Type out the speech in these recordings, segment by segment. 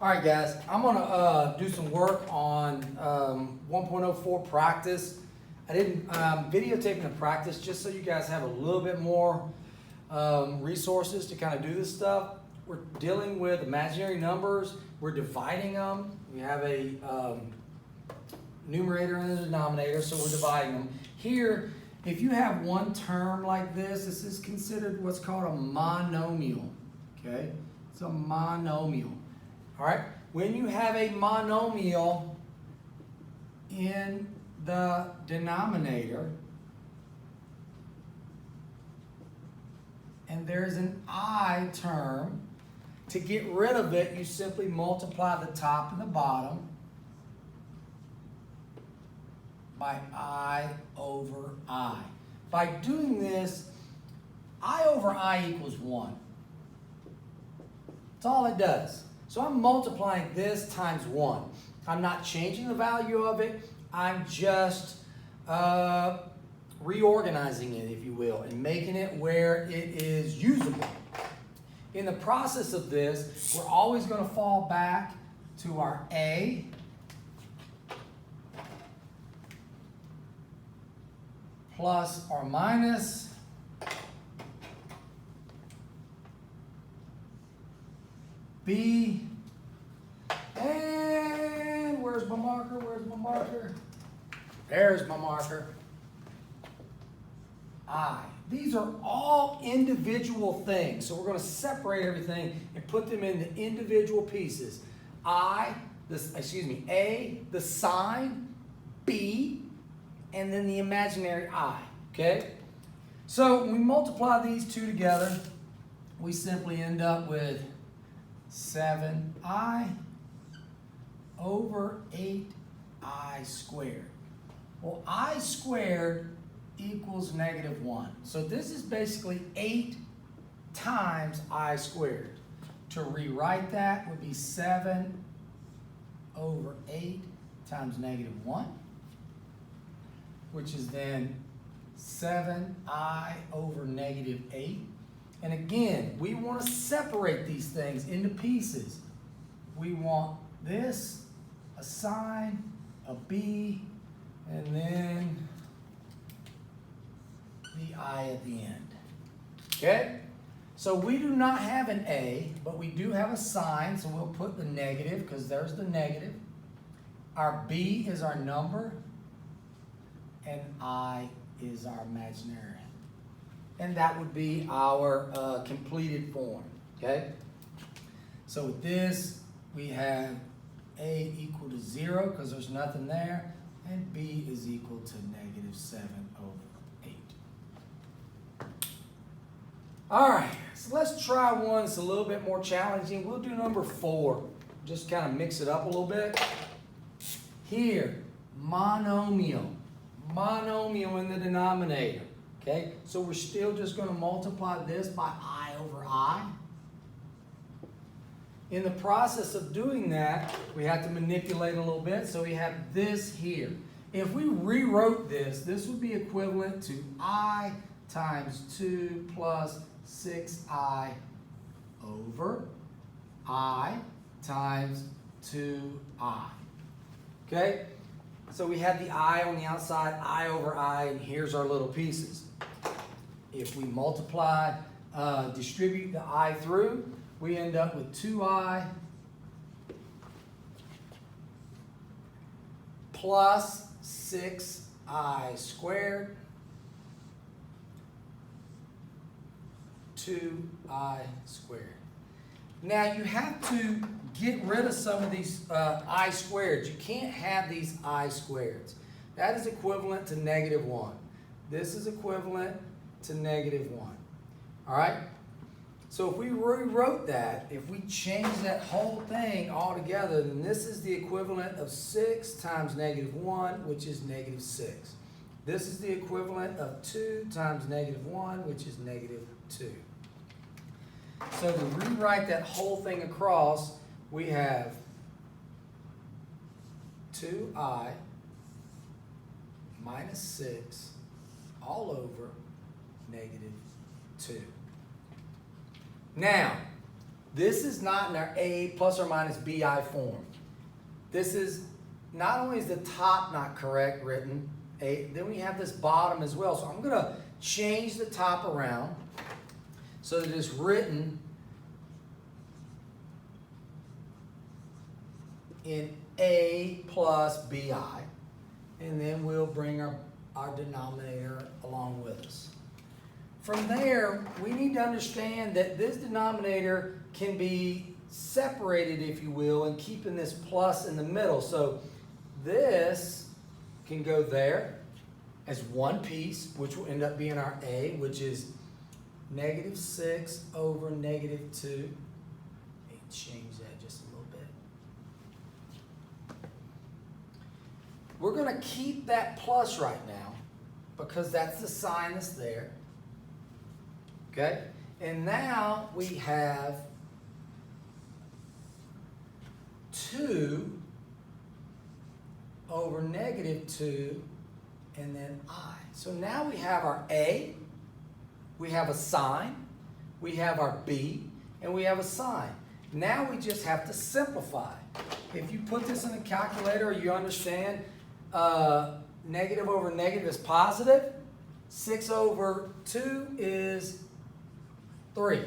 All right, guys, I'm gonna do some work on 1.04 practice. I didn't videotaping the practice just so you guys have a little bit more resources to kind of do this stuff. We're dealing with imaginary numbers. We're dividing them. We have a numerator and a denominator, so we're dividing them. Here, if you have one term like this, this is considered what's called a monomial. Okay, it's a monomial. All right, when you have a monomial in the denominator and there's an I term, to get rid of it, you simply multiply the top and the bottom by I over I. By doing this, I over I equals 1. That's all it does. So I'm multiplying this times 1. I'm not changing the value of it. I'm just reorganizing it, if you will, and making it where it is usable. In the process of this, we're always going to fall back to our A plus or minus B, and where's my marker? Where's my marker? There's my marker. I. These are all individual things, so we're going to separate everything and put them into individual pieces. A, the sign, B, and then the imaginary I. Okay? So when we multiply these two together, we simply end up with 7i over 8i squared. Well, I squared equals -1. So this is basically 8 times I squared. To rewrite that would be 7 over 8 times -1, which is then 7i over -8. And again, we want to separate these things into pieces. We want this, a sign, a B, and then the I at the end. Okay? So we do not have an A, but we do have a sign, so we'll put the negative because there's the negative. Our B is our number, and I is our imaginary. And that would be our completed form, okay? So with this, we have A equal to 0 because there's nothing there, and B is equal to -7 over 8. All right, so let's try one that's a little bit more challenging. We'll do number 4, just kind of mix it up a little bit. Here, monomial in the denominator. Okay, so we're still just going to multiply this by I over I. In the process of doing that, we have to manipulate a little bit, so we have this here. If we rewrote this, this would be equivalent to I times 2 plus 6I over I times 2I. Okay? So we have the I on the outside, I over I, and here's our little pieces. If we multiply, distribute the I through, we end up with 2I plus 6I squared, 2I squared. Now you have to get rid of some of these I squareds. You can't have these I squareds. That is equivalent to -1. This is equivalent to -1. All right? So if we rewrote that, if we change that whole thing all together, then this is the equivalent of 6 times -1, which is -6. This is the equivalent of 2 times -1, which is -2. So to rewrite that whole thing across, we have 2I minus 6 all over -2. Now, This is not in our a plus or minus bi form. This is, not only is the top not correct written, then we have this bottom as well. So I'm going to change the top around so that it's written in a plus bi. And then we'll bring our denominator along with us. From there, we need to understand that this denominator can be separated, if you will, and keeping this plus in the middle. So this can go there as one piece, which will end up being our a, which is negative 6 over negative 2. Let me change that just a little bit. We're going to keep that plus right now because that's the sign that's there. Okay? And now we have 2 over negative 2 and then I. So now we have our A, we have a sign, we have our B, and we have a sign. Now we just have to simplify. If you put this in a calculator, you understand negative over negative is positive. 6 over 2 is 3.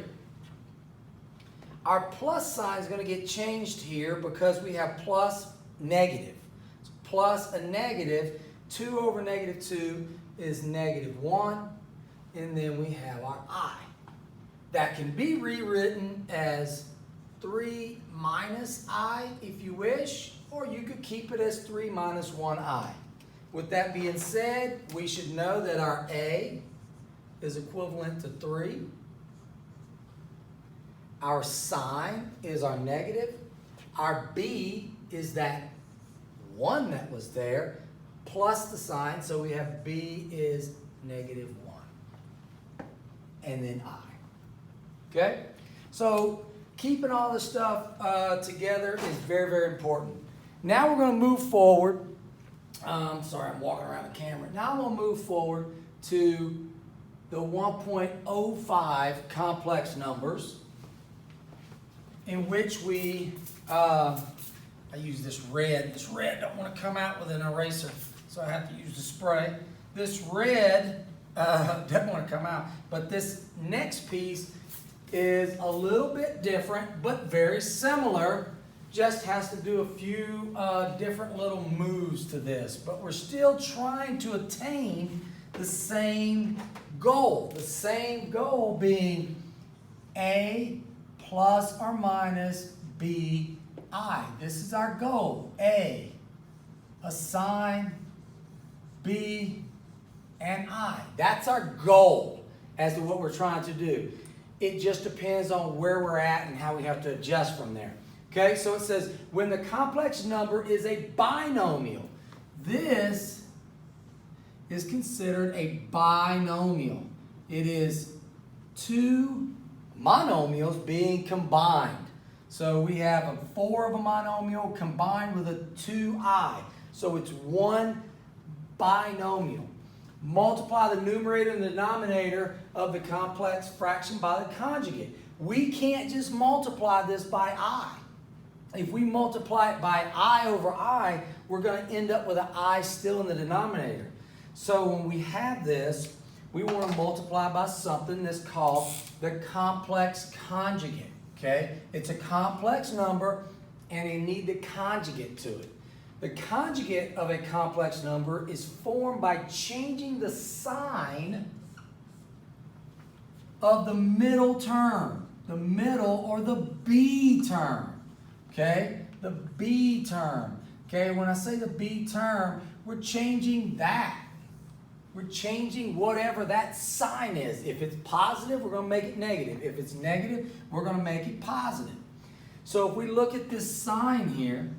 Our plus sign is going to get changed here because we have plus negative. So plus a negative, 2 over negative 2 is negative 1. And then we have our I. That can be rewritten as 3 minus I if you wish, or you could keep it as 3 minus 1I. With that being said, we should know that our A is equivalent to 3. Our sign is our negative. Our B is that 1 that was there, plus the sign, so we have B is negative 1. And then I. Okay? So keeping all this stuff together is very, very important. Now we're going to move forward. Sorry, I'm walking around the camera. Now I'm going to move forward to the 1.05 complex numbers, in which we, I use this red. This red don't want to come out with an eraser, so I have to use the spray. This red doesn't want to come out, but this next piece is a little bit different, but very similar. Just has to do a few different little moves to this, but we're still trying to attain the same goal. The same goal being A plus or minus BI. This is our goal. A sign, B, and I. That's our goal as to what we're trying to do. It just depends on where we're at and how we have to adjust from there. Okay, so it says when the complex number is a binomial, this is considered a binomial. It is two monomials being combined. So we have a 4 of a monomial combined with a 2i. So it's one binomial. Multiply the numerator and the denominator of the complex fraction by the conjugate. We can't just multiply this by I. If we multiply it by I over I, we're going to end up with an I still in the denominator. So when we have this, we want to multiply by something that's called the complex conjugate. Okay? It's a complex number, and you need the conjugate to it. The conjugate of a complex number is formed by changing the sign of the middle term, the middle or the B term. Okay? The B term. Okay? When I say the B term, we're changing that. We're changing whatever that sign is. If it's positive, we're going to make it negative. If it's negative, we're going to make it positive. So if we look at this sign here,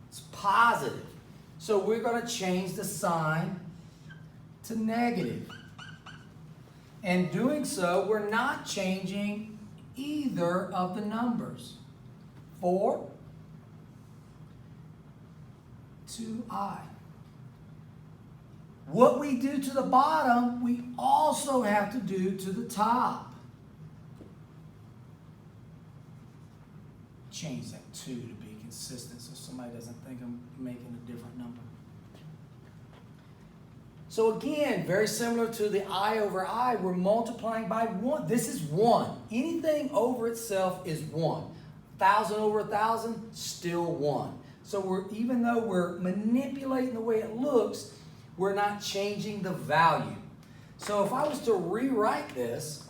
it's positive. So we're going to change the sign to negative. And doing so, we're not changing either of the numbers. 4 to I. What we do to the bottom, we also have to do to the top. change that 2 to be consistent so somebody doesn't think I'm making a different number. So again, very similar to the I over I, we're multiplying by 1. This is 1. Anything over itself is 1. 1,000 over 1,000, still 1. So even though we're manipulating the way it looks, we're not changing the value. So if I was to rewrite this,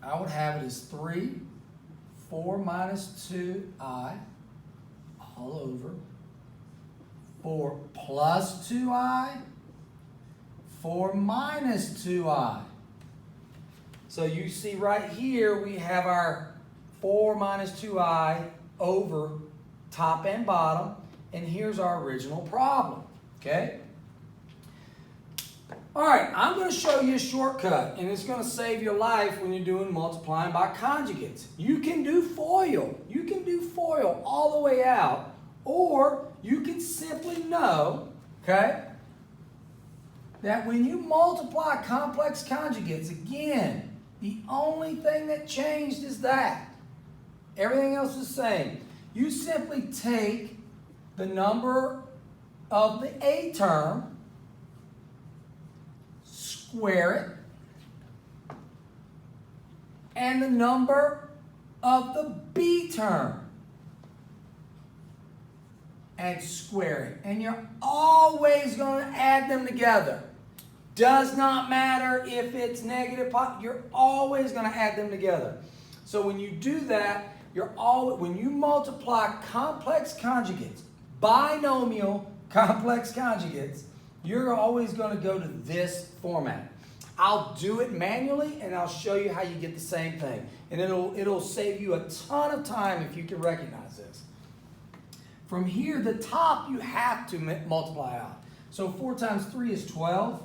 I would have it as 3, 4 minus 2i all over 4 plus 2i, 4 minus 2i. So you see right here we have our 4 minus 2i over top and bottom, and here's our original problem, okay? All right, I'm going to show you a shortcut, and it's going to save your life when you're doing multiplying by conjugates. You can do FOIL. You can do FOIL all the way out, or you can simply know, okay, that when you multiply complex conjugates, again, the only thing that changed is that. Everything else is the same. You simply take the number of the A term, square it, and the number of the B term, and square it. And you're always going to add them together. Does not matter if it's negative, you're always going to add them together. So when you do that, when you multiply complex conjugates, binomial complex conjugates, you're always going to go to this format. I'll do it manually, and I'll show you how you get the same thing. And it'll save you a ton of time if you can recognize this. From here, the top you have to multiply out. So 4 times 3 is 12.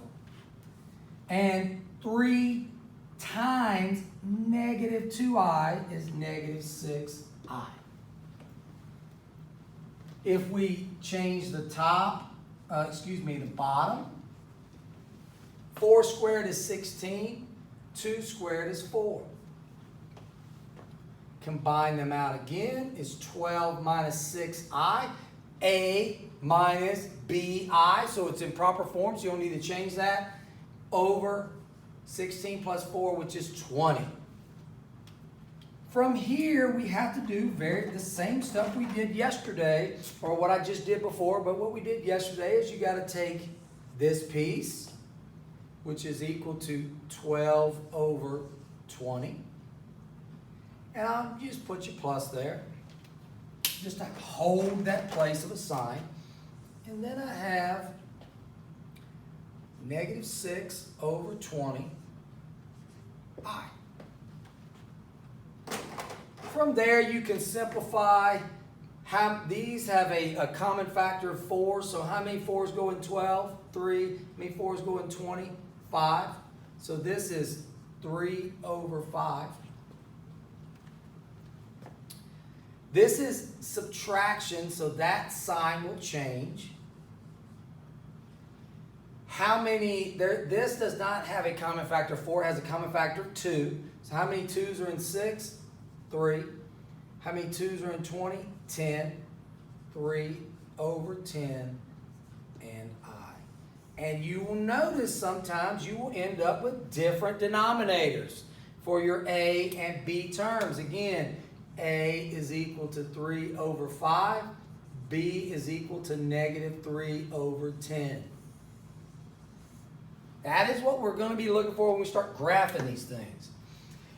And 3 times negative 2i is negative 6i. If we change the the bottom, 4 squared is 16, 2 squared is 4. Combine them out again is 12 minus 6i, a minus bi, so it's in proper form, so you don't need to change that, over 16 plus 4, which is 20. From here, we have to do the same stuff we did yesterday, or what I just did before, but what we did yesterday is you got to take this piece, which is equal to 12 over 20. And I'll just put your plus there, just to hold that place of a sign. And then I have negative 6 over 20i. From there, you can simplify. These have a common factor of 4. So how many 4s go in 12? 3. How many 4s go in 20? 5. So this is 3 over 5. This is subtraction, so that sign will change. How many, this does not have a common factor of 4, it has a common factor of 2. So how many 2s are in 6? 3. How many 2s are in 20? 10. 3 over 10 and I. And you will notice sometimes you will end up with different denominators for your A and B terms. Again, A is equal to 3 over 5. B is equal to negative 3 over 10. That is what we're going to be looking for when we start graphing these things.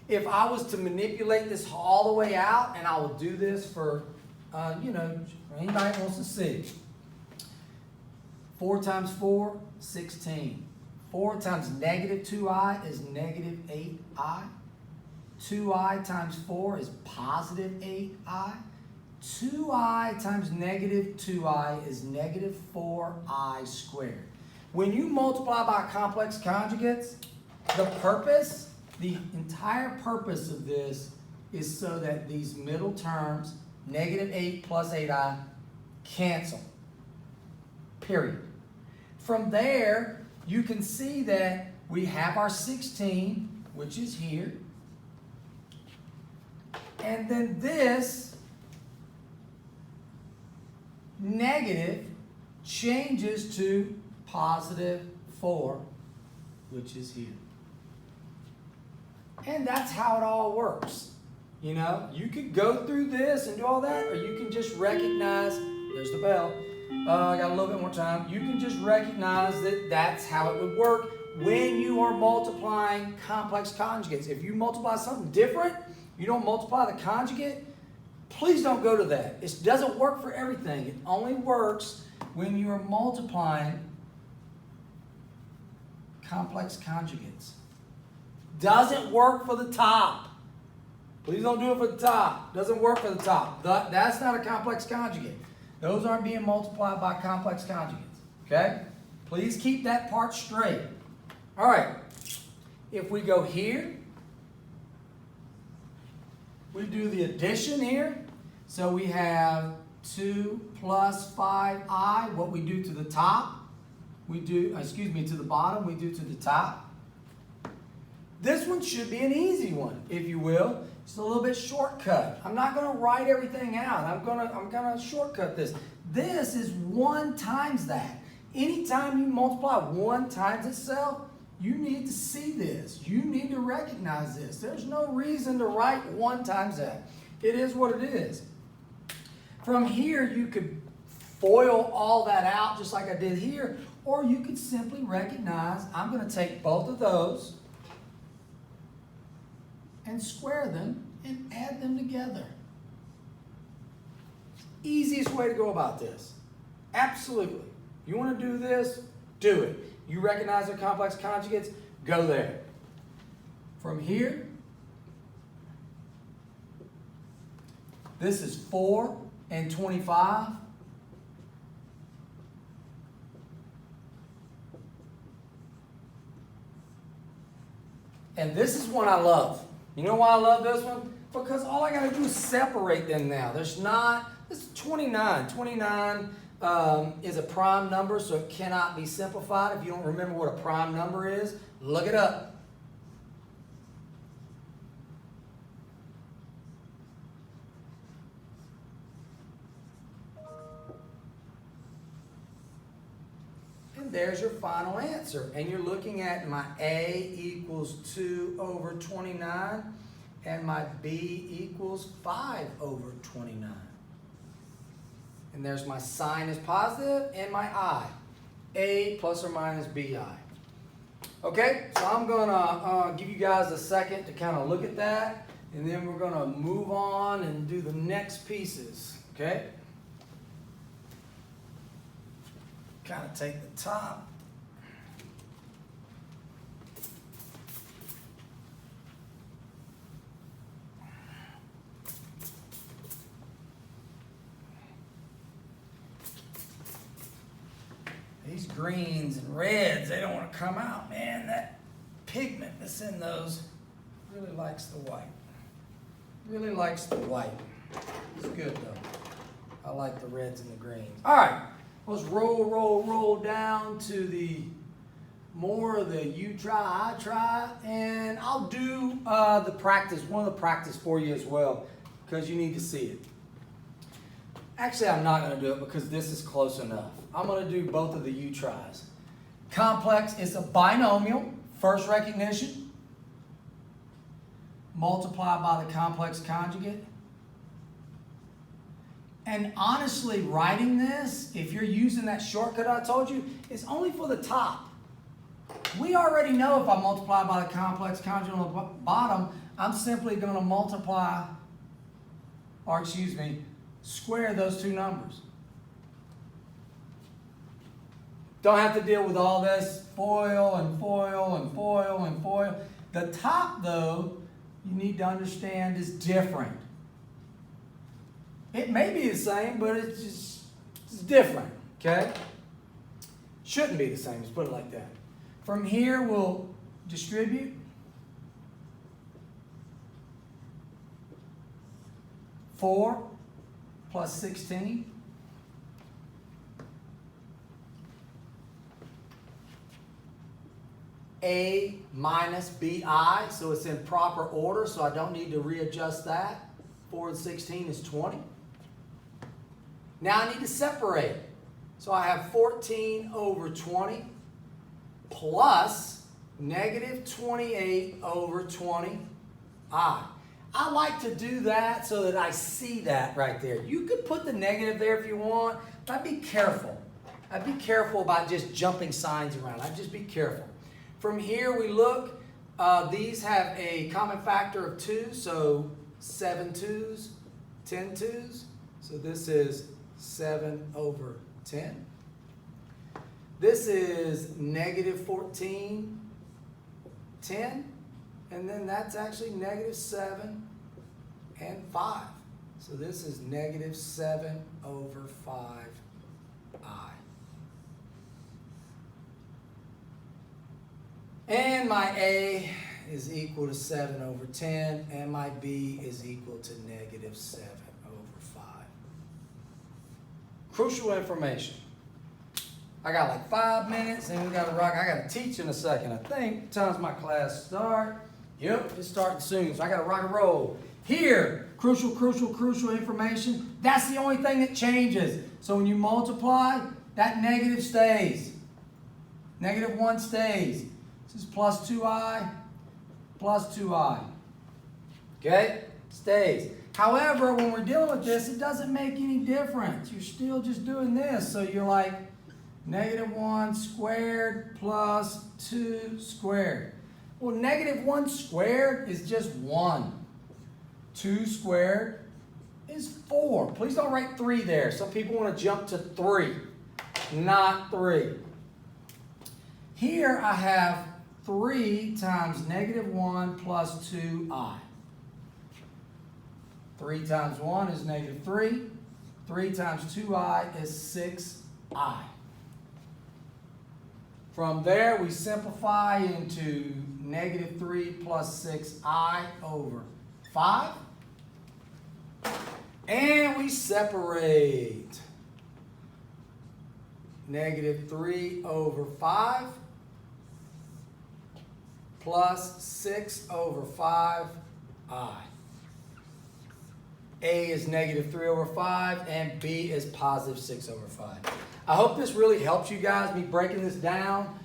If I was to manipulate this all the way out, and I will do this for, anybody that wants to see. 4 times 4, 16. 4 times negative 2i is negative 8i. 2i times 4 is positive 8i. 2i times negative 2i is negative 4i squared. When you multiply by complex conjugates, the entire purpose of this is so that these middle terms, negative 8 plus 8i, cancel. Period. From there, you can see that we have our 16, which is here. And then this negative changes to positive 4, which is here. And that's how it all works. You know, you could go through this and do all that, or you can just recognize, there's the bell, I got a little bit more time. You can just recognize that that's how it would work when you are multiplying complex conjugates. If you multiply something different, you don't multiply the conjugate, please don't go to that. It doesn't work for everything. It only works when you are multiplying complex conjugates. Doesn't work for the top. Please don't do it for the top. Doesn't work for the top. That's not a complex conjugate. Those aren't being multiplied by complex conjugates. Okay? Please keep that part straight. All right. If we go here, we do the addition here. So we have 2 plus 5i. What we do to the top, we do, to the bottom, we do to the top. This one should be an easy one, if you will. It's a little bit shortcut. I'm not going to write everything out. I'm gonna shortcut this. This is 1 times that. Anytime you multiply 1 times itself, you need to see this. You need to recognize this. There's no reason to write 1 times that. It is what it is. From here, you could FOIL all that out just like I did here, or you could simply recognize I'm going to take both of those and square them and add them together. Easiest way to go about this. Absolutely. You want to do this? Do it. You recognize the complex conjugates? Go there. From here, this is 4 and 25. And this is one I love. You know why I love this one? Because all I got to do is separate them now. This is 29. 29 is a prime number, so it cannot be simplified. If you don't remember what a prime number is, look it up. And there's your final answer. And you're looking at my A equals 2 over 29, and my B equals 5 over 29. And there's my sign is positive and my I. A plus or minus BI. Okay, so I'm going to give you guys a second to kind of look at that, and then we're going to move on and do the next pieces. Okay? Kind of take the top. These greens and reds, they don't want to come out, man. That pigment that's in those really likes the white. Really likes the white. It's good though. I like the reds and the greens. All right, let's roll down to the more of the you try, I try, and I'll do the practice, one of the practice for you as well, because you need to see it. Actually, I'm not going to do it because this is close enough. I'm going to do both of the you tries. Complex is a binomial, first recognition, multiplied by the complex conjugate. And honestly, writing this, if you're using that shortcut I told you, is only for the top. We already know if I multiply by the complex conjugate on the bottom, I'm simply going to multiply, or excuse me, square those two numbers. Don't have to deal with all this FOIL and FOIL and FOIL and FOIL. The top, though, you need to understand is different. It may be the same, but it's different, okay? Shouldn't be the same, let's put it like that. From here, we'll distribute. 4 plus 16. A minus BI, so it's in proper order, so I don't need to readjust that. 4 to the 16 is 20. Now I need to separate. So I have 14 over 20 plus negative 28 over 20i. I like to do that so that I see that right there. You could put the negative there if you want, but I'd be careful. I'd be careful about just jumping signs around. I'd just be careful. From here we look, these have a common factor of 2, so 7 2s, 10 2s. So this is 7 over 10. This is negative 14, 10. And then that's actually negative 7 and 5. So this is negative 7 over 5i. And my A is equal to 7 over 10, and my B is equal to negative 7 over 5. Crucial information. I got like 5 minutes, and we got to rock. I got to teach in a second, I think. What time's my class start? Yep, it's starting soon, so I got to rock and roll. Here, crucial information. That's the only thing that changes. So when you multiply, that negative stays. Negative 1 stays. This is plus 2i, plus 2i. Okay? Stays. However, when we're dealing with this, it doesn't make any difference. You're still just doing this. So you're like negative 1 squared plus 2 squared. Well, negative 1 squared is just 1. 2 squared is 4. Please don't write 3 there. Some people want to jump to 3, not 3. Here I have 3 times negative 1 plus 2i. 3 times 1 is negative 3. 3 times 2i is 6i. From there, we simplify into negative 3 plus 6i over 5. And we separate. Negative 3 over 5 plus 6 over 5i. A is negative 3 over 5, and B is positive 6 over 5. I hope this really helps you guys, me breaking this down.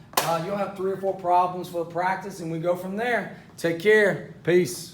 You'll have 3 or 4 problems for the practice, and we go from there. Take care. Peace.